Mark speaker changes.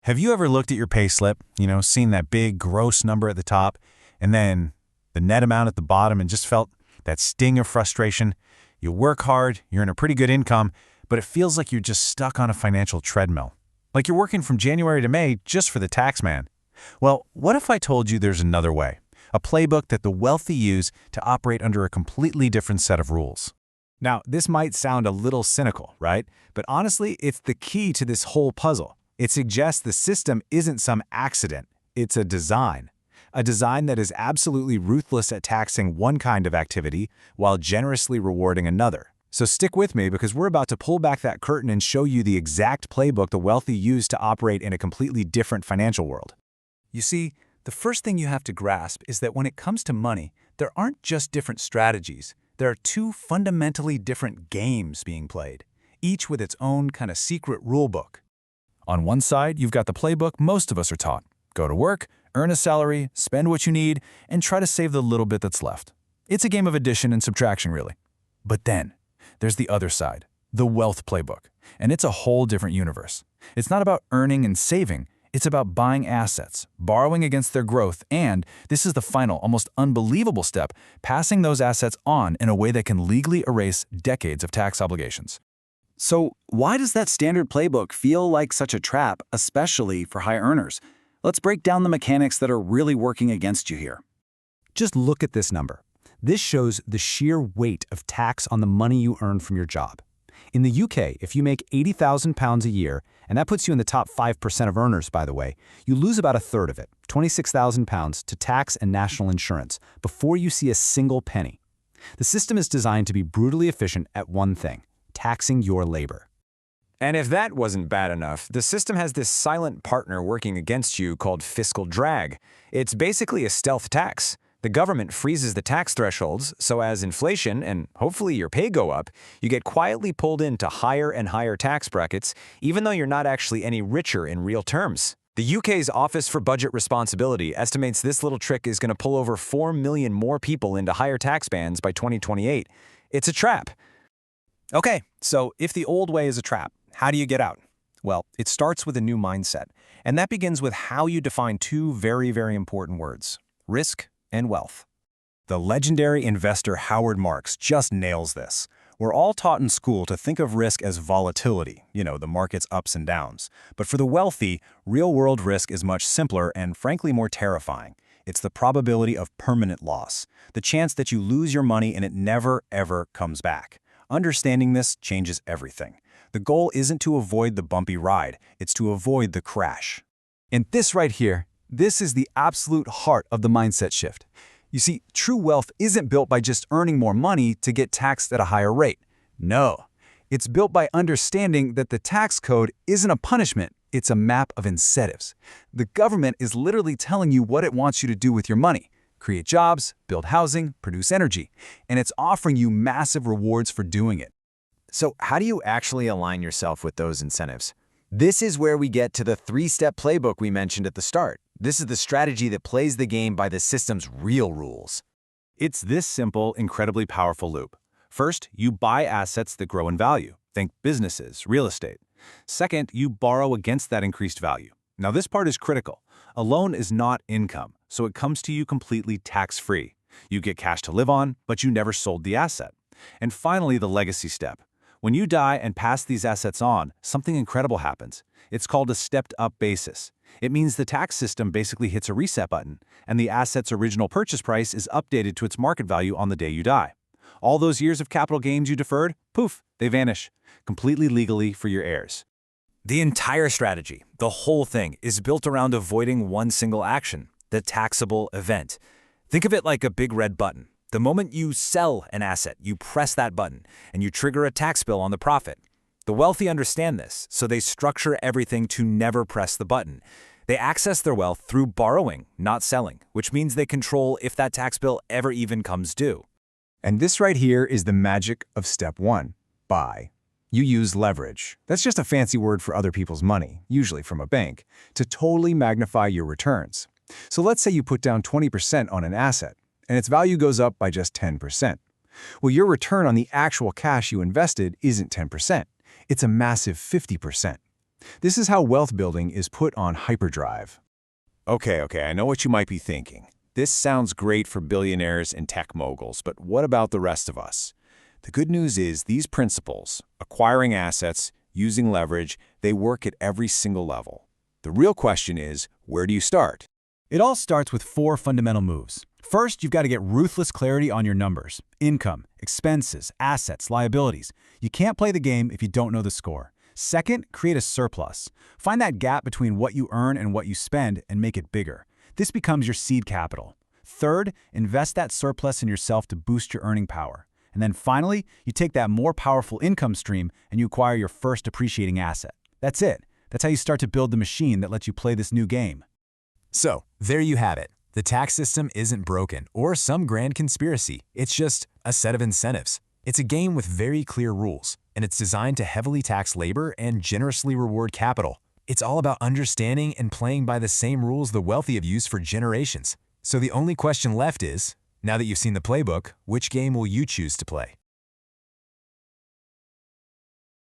Speaker 1: Have you ever looked at your pay slip, seen that big gross number at the top, and then the net amount at the bottom and just felt that sting of frustration? You work hard, you're in a pretty good income, but it feels like you're just stuck on a financial treadmill. Like you're working from January to May just for the tax man. Well, what if I told you there's another way? A playbook that the wealthy use to operate under a completely different set of rules.
Speaker 2: Now, this might sound a little cynical, right? But honestly, it's the key to this whole puzzle. It suggests the system isn't some accident. It's a design. A design that is absolutely ruthless at taxing one kind of activity while generously rewarding another. So stick with me because we're about to pull back that curtain and show you the exact playbook the wealthy use to operate in a completely different financial world. You see, the first thing you have to grasp is that when it comes to money, there aren't just different strategies. There are two fundamentally different games being played, each with its own kind of secret rule book. On one side, you've got the playbook most of us are taught. Go to work, earn a salary, spend what you need, and try to save the little bit that's left. It's a game of addition and subtraction, really. But then, there's the other side, the wealth playbook, and it's a whole different universe. It's not about earning and saving. It's about buying assets, borrowing against their growth, and, this is the final, almost unbelievable step, passing those assets on in a way that can legally erase decades of tax obligations.
Speaker 3: So why does that standard playbook feel like such a trap, especially for high earners? Let's break down the mechanics that are really working against you here.
Speaker 2: Just look at this number. This shows the sheer weight of tax on the money you earn from your job. In the UK, if you make £80,000 a year, and that puts you in the top 5% of earners, by the way, you lose about a third of it, £26,000, to tax and national insurance before you see a single penny. The system is designed to be brutally efficient at one thing: taxing your labor.
Speaker 4: And if that wasn't bad enough, the system has this silent partner working against you called fiscal drag. It's basically a stealth tax. The government freezes the tax thresholds, so as inflation and hopefully your pay go up, you get quietly pulled into higher and higher tax brackets, even though you're not actually any richer in real terms. The UK's Office for Budget Responsibility estimates this little trick is going to pull over 4 million more people into higher tax bands by 2028. It's a trap.
Speaker 5: Okay, so if the old way is a trap, how do you get out? Well, it starts with a new mindset, and that begins with how you define two very, very important words: risk and wealth. The legendary investor Howard Marks just nails this. We're all taught in school to think of risk as volatility, the market's ups and downs. But for the wealthy, real-world risk is much simpler and frankly more terrifying. It's the probability of permanent loss, the chance that you lose your money and it never, ever comes back. Understanding this changes everything. The goal isn't to avoid the bumpy ride, it's to avoid the crash.
Speaker 2: And this right here, this is the absolute heart of the mindset shift. You see, true wealth isn't built by just earning more money to get taxed at a higher rate. No, it's built by understanding that the tax code isn't a punishment, it's a map of incentives. The government is literally telling you what it wants you to do with your money: create jobs, build housing, produce energy, and it's offering you massive rewards for doing it.
Speaker 4: So how do you actually align yourself with those incentives? This is where we get to the three-step playbook we mentioned at the start. This is the strategy that plays the game by the system's real rules.
Speaker 5: It's this simple, incredibly powerful loop. First, you buy assets that grow in value. Think businesses, real estate. Second, you borrow against that increased value. Now this part is critical. A loan is not income, so it comes to you completely tax-free. You get cash to live on, but you never sold the asset. And finally, the legacy step. When you die and pass these assets on, something incredible happens. It's called a stepped-up basis. It means the tax system basically hits a reset button, and the asset's original purchase price is updated to its market value on the day you die. All those years of capital gains you deferred, poof, they vanish, completely legally for your heirs.
Speaker 4: The entire strategy, the whole thing, is built around avoiding one single action, the taxable event. Think of it like a big red button. The moment you sell an asset, you press that button, and you trigger a tax bill on the profit. The wealthy understand this, so they structure everything to never press the button. They access their wealth through borrowing, not selling, which means they control if that tax bill ever even comes due.
Speaker 2: And this right here is the magic of step one: buy. You use leverage. That's just a fancy word for other people's money, usually from a bank, to totally magnify your returns. So let's say you put down 20% on an asset, and its value goes up by just 10%. Well, your return on the actual cash you invested isn't 10%. It's a massive 50%. This is how wealth building is put on hyperdrive.
Speaker 5: Okay, I know what you might be thinking. This sounds great for billionaires and tech moguls, but what about the rest of us? The good news is these principles, acquiring assets, using leverage, they work at every single level. The real question is, where do you start?
Speaker 2: It all starts with 4 fundamental moves. First, you've got to get ruthless clarity on your numbers: income, expenses, assets, liabilities. You can't play the game if you don't know the score. Second, create a surplus. Find that gap between what you earn and what you spend and make it bigger. This becomes your seed capital. Third, invest that surplus in yourself to boost your earning power. And then finally, you take that more powerful income stream and you acquire your first appreciating asset. That's it. That's how you start to build the machine that lets you play this new game.
Speaker 6: So, there you have it. The tax system isn't broken or some grand conspiracy. It's just a set of incentives. It's a game with very clear rules, and it's designed to heavily tax labor and generously reward capital. It's all about understanding and playing by the same rules the wealthy have used for generations. So the only question left is, now that you've seen the playbook, which game will you choose to play?